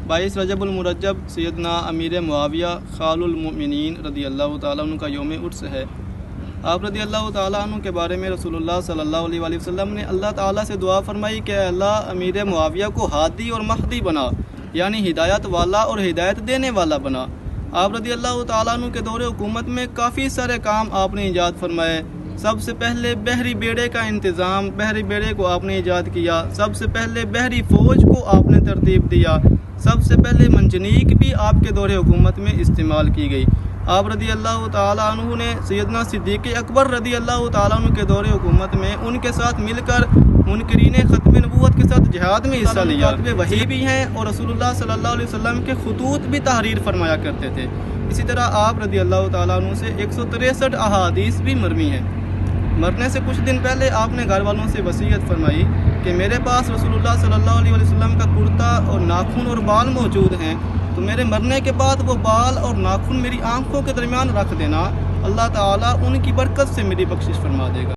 22 رجب المرجب سیدنا امیر معاویہ خال المؤمنین رضی اللہ تعالیٰ عنہ کا یوم عرس ہے۔ آپ رضی اللہ تعالیٰ عنہ کے بارے میں رسول اللہ صلی اللہ علیہ وآلہ وسلم نے اللہ تعالیٰ سے دعا فرمائی کہ اللہ امیر معاویہ کو ہادی اور مہدی بنا، یعنی ہدایت والا اور ہدایت دینے والا بنا۔ آپ رضی اللہ تعالیٰ عنہ کے دور حکومت میں کافی سارے کام آپ نے ایجاد فرمائے۔ سب سے پہلے بحری بیڑے کا انتظام، بحری بیڑے کو آپ نے ایجاد کیا۔ سب سے پہلے بحری فوج کو آپ نے ترتیب دیا۔ سب سے پہلے منجنیق بھی آپ کے دور حکومت میں استعمال کی گئی۔ آپ رضی اللہ تعالیٰ عنہ نے سیدنا صدیق اکبر رضی اللہ تعالیٰ عنہ کے دور حکومت میں ان کے ساتھ مل کر منکرین ختم نبوت کے ساتھ جہاد میں حصہ لیا۔ وہی بھی ہیں اور رسول اللہ صلی اللہ علیہ وسلم کے خطوط بھی تحریر فرمایا کرتے تھے۔ اسی طرح آپ رضی اللہ تعالیٰ عنہ سے 163 احادیث بھی مروی ہیں۔ مرنے سے کچھ دن پہلے آپ نے گھر والوں سے وصیت فرمائی کہ میرے پاس رسول اللہ صلی اللہ علیہ وسلم کا کرتا اور ناخن اور بال موجود ہیں، تو میرے مرنے کے بعد وہ بال اور ناخن میری آنکھوں کے درمیان رکھ دینا، اللہ تعالیٰ ان کی برکت سے میری بخشش فرما دے گا۔